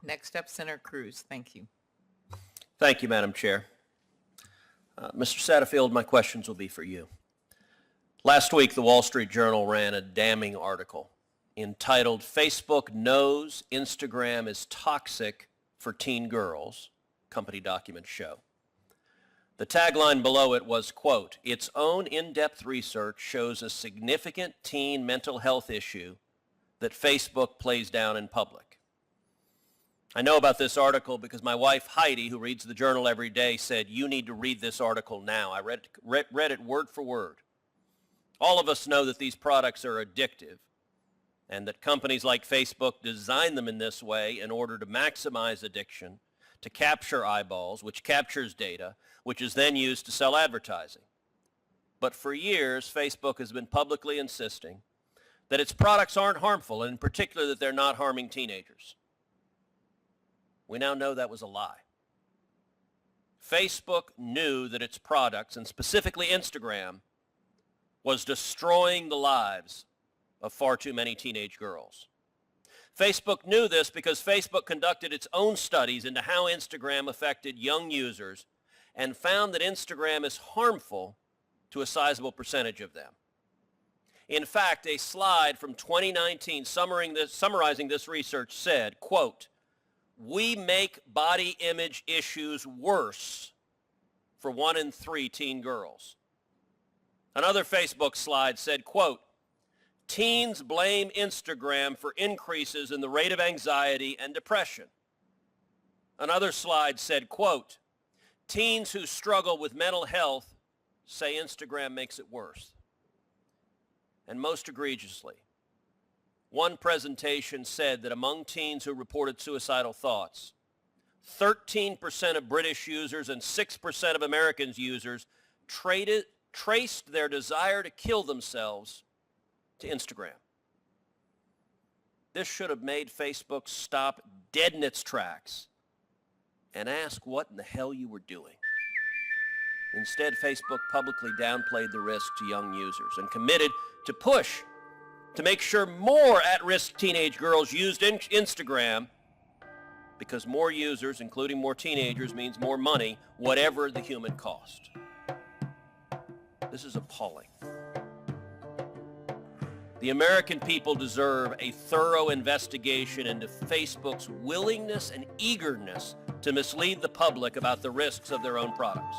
Next up, Senator Cruz. Thank you. Thank you, Madam Chair. Mr. Satterfield, my questions will be for you. Last week, the Wall Street Journal ran a damning article entitled "Facebook Knows Instagram is Toxic for Teen Girls," company documents show. The tagline below it was, quote, "Its own in-depth research shows a significant teen mental health issue that Facebook plays down in public." I know about this article because my wife, Heidi, who reads the Journal every day, said, "You need to read this article now." I read it word for word. All of us know that these products are addictive and that companies like Facebook design them in this way in order to maximize addiction, to capture eyeballs, which captures data, which is then used to sell advertising. But for years, Facebook has been publicly insisting that its products aren't harmful, and in particular that they're not harming teenagers. We now know that was a lie. Facebook knew that its products, and specifically Instagram, was destroying the lives of far too many teenage girls. Facebook knew this because Facebook conducted its own studies into how Instagram affected young users and found that Instagram is harmful to a sizable percentage of them. In fact, a slide from 2019 summarizing this research said, quote, "We make body image issues worse for 1 in 3 teen girls." Another Facebook slide said, quote, "Teens blame Instagram for increases in the rate of anxiety and depression." Another slide said, quote, "Teens who struggle with mental health say Instagram makes it worse." And most egregiously, one presentation said that among teens who reported suicidal thoughts, 13% of British users and 6% of Americans users traced their desire to kill themselves to Instagram. This should have made Facebook stop dead in its tracks and ask what in the hell you were doing. Instead, Facebook publicly downplayed the risk to young users and committed to push to make sure more at-risk teenage girls used Instagram, because more users, including more teenagers, means more money, whatever the human cost. This is appalling. The American people deserve a thorough investigation into Facebook's willingness and eagerness to mislead the public about the risks of their own products.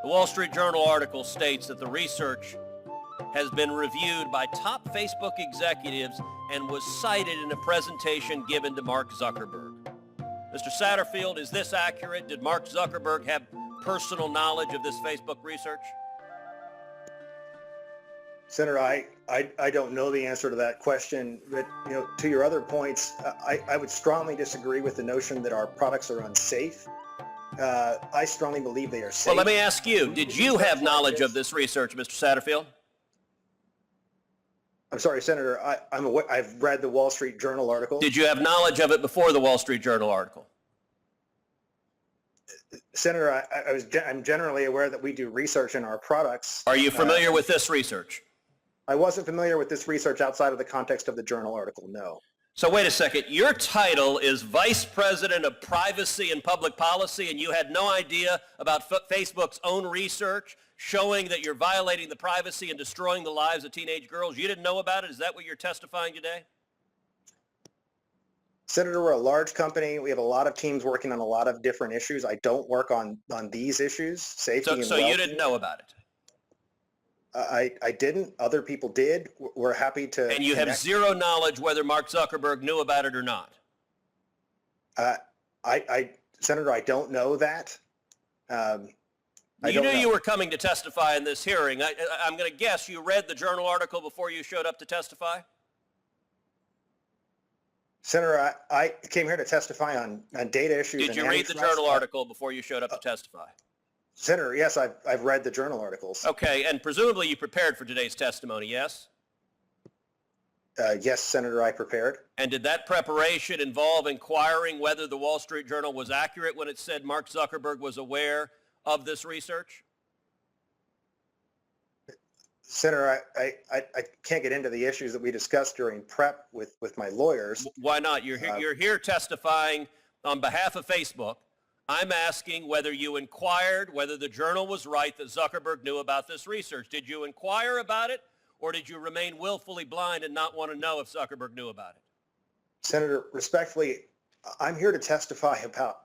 The Wall Street Journal article states that the research has been reviewed by top Facebook executives and was cited in a presentation given to Mark Zuckerberg. Mr. Satterfield, is this accurate? Did Mark Zuckerberg have personal knowledge of this Facebook research? Senator, I don't know the answer to that question, but to your other points, I would strongly disagree with the notion that our products are unsafe. I strongly believe they are safe. Well, let me ask you, did you have knowledge of this research, Mr. Satterfield? I'm sorry, Senator, I've read the Wall Street Journal article. Did you have knowledge of it before the Wall Street Journal article? Senator, I'm generally aware that we do research in our products. Are you familiar with this research? I wasn't familiar with this research outside of the context of the Journal article, no. So wait a second, your title is Vice President of Privacy and Public Policy, and you had no idea about Facebook's own research showing that you're violating the privacy and destroying the lives of teenage girls? You didn't know about it? Is that what you're testifying today? Senator, we're a large company. We have a lot of teams working on a lot of different issues. I don't work on these issues, safety and welfare. So you didn't know about it? I didn't. Other people did. We're happy to. And you have zero knowledge whether Mark Zuckerberg knew about it or not? Senator, I don't know that. You knew you were coming to testify in this hearing. I'm going to guess you read the Journal article before you showed up to testify? Senator, I came here to testify on data issues. Did you read the Journal article before you showed up to testify? Senator, yes, I've read the Journal articles. Okay, and presumably you prepared for today's testimony, yes? Yes, Senator, I prepared. And did that preparation involve inquiring whether the Wall Street Journal was accurate when it said Mark Zuckerberg was aware of this research? Senator, I can't get into the issues that we discussed during prep with my lawyers. Why not? You're here testifying on behalf of Facebook. I'm asking whether you inquired whether the journal was right that Zuckerberg knew about this research. Did you inquire about it, or did you remain willfully blind and not want to know if Zuckerberg knew about it? Senator, respectfully, I'm here to testify about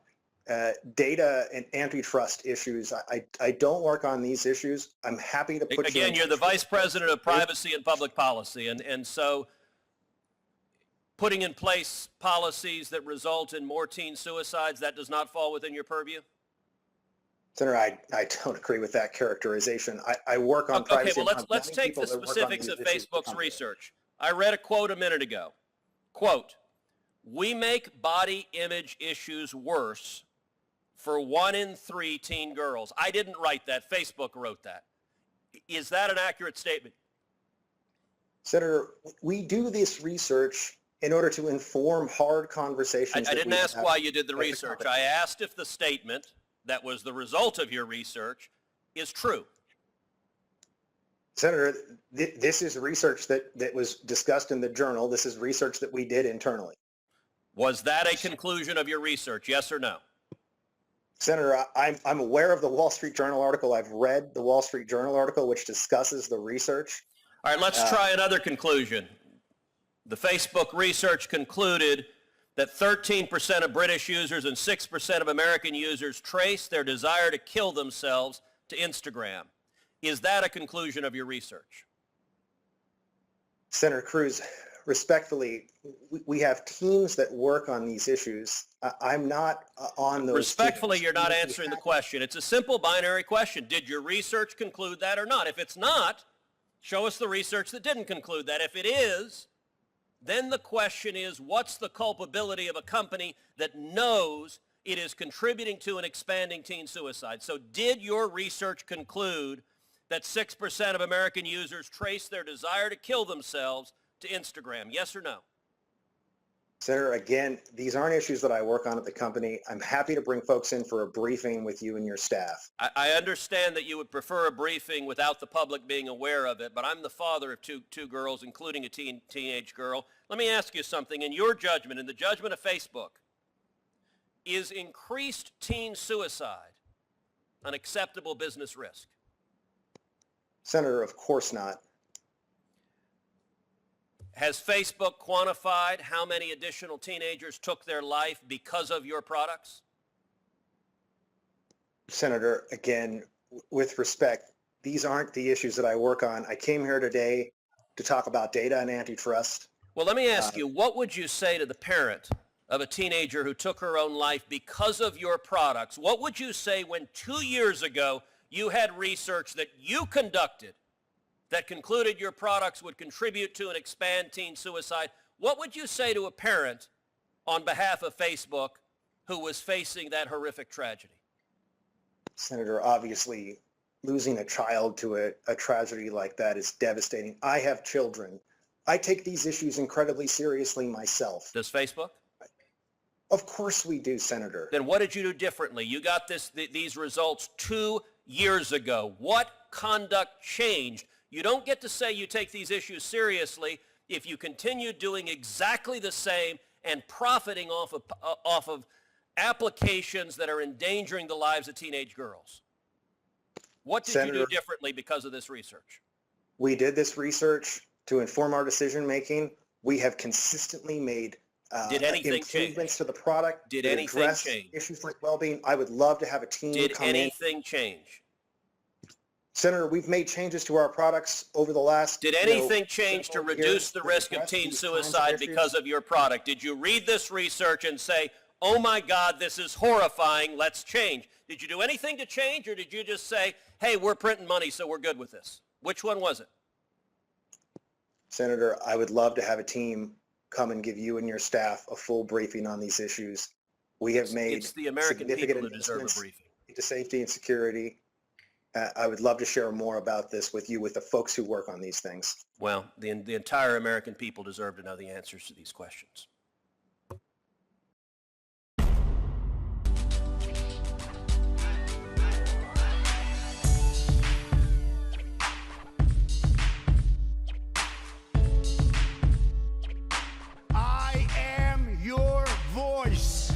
data and antitrust issues. I don't work on these issues. I'm happy to put Again, you're the Vice President of Privacy and Public Policy, and so putting in place policies that result in more teen suicides, that does not fall within your purview? Senator, I don't agree with that characterization. I work on privacy. Okay, well, let's take the specifics of Facebook's research. I read a quote a minute ago. Quote, "We make body image issues worse for 1 in 3 teen girls." I didn't write that. Facebook wrote that. Is that an accurate statement? Senator, we do this research in order to inform hard conversations. I didn't ask why you did the research. I asked if the statement that was the result of your research is true. Senator, this is research that was discussed in the journal. This is research that we did internally. Was that a conclusion of your research, yes or no? Senator, I'm aware of the Wall Street Journal article. I've read the Wall Street Journal article, which discusses the research. All right, let's try another conclusion. The Facebook research concluded that 13% of British users and 6% of American users trace their desire to kill themselves to Instagram. Is that a conclusion of your research? Senator Cruz, respectfully, we have teams that work on these issues. I'm not on those Respectfully, teams. you're not answering the question. It's a simple binary question. Did your research conclude that or not? If it's not, show us the research that didn't conclude that. If it is, then the question is, what's the culpability of a company that knows it is contributing to an expanding teen suicide? So did your research conclude that 6% of American users trace their desire to kill themselves to Instagram? Yes or no? Senator, again, these aren't issues that I work on at the company. I'm happy to bring folks in for a briefing with you and your staff. I understand that you would prefer a briefing without the public being aware of it, but I'm the father of two girls, including a teenage girl. Let me ask you something. In your judgment, in the judgment of Facebook, is increased teen suicide an acceptable business risk? Senator, of course not. Has Facebook quantified how many additional teenagers took their life because of your products? Senator, again, with respect, these aren't the issues that I work on. I came here today to talk about data and antitrust. Well, let me ask you, what would you say to the parent of a teenager who took her own life because of your products? What would you say when 2 years ago you had research that you conducted that concluded your products would contribute to and expand teen suicide? What would you say to a parent on behalf of Facebook who was facing that horrific tragedy? Senator, obviously, losing a child to a tragedy like that is devastating. I have children. I take these issues incredibly seriously myself. Does Facebook? Of course we do, Senator. Then what did you do differently? You got these results 2 years ago. What conduct changed? You don't get to say you take these issues seriously if you continue doing exactly the same and profiting off of applications that are endangering the lives of teenage girls. What did Senator, you do differently because of this research? We did this research to inform our decision making. We have consistently made improvements to the product. Did anything change? Issues like well-being. I would love to have a team come in. Did anything change? Senator, we've made changes to our products over the last... Did anything change to reduce the risk of teen suicide because of your product? Did you read this research and say, oh my God, this is horrifying, let's change? Did you do anything to change, or did you just say, hey, we're printing money, so we're good with this? Which one was it? Senator, I would love to have a team come and give you and your staff a full briefing on these issues. We have made it's the American people who deserve a briefing. To safety and security. I would love to share more about this with you, with the folks who work on these things. Well, the entire American people deserve to know the answers to these questions. voice.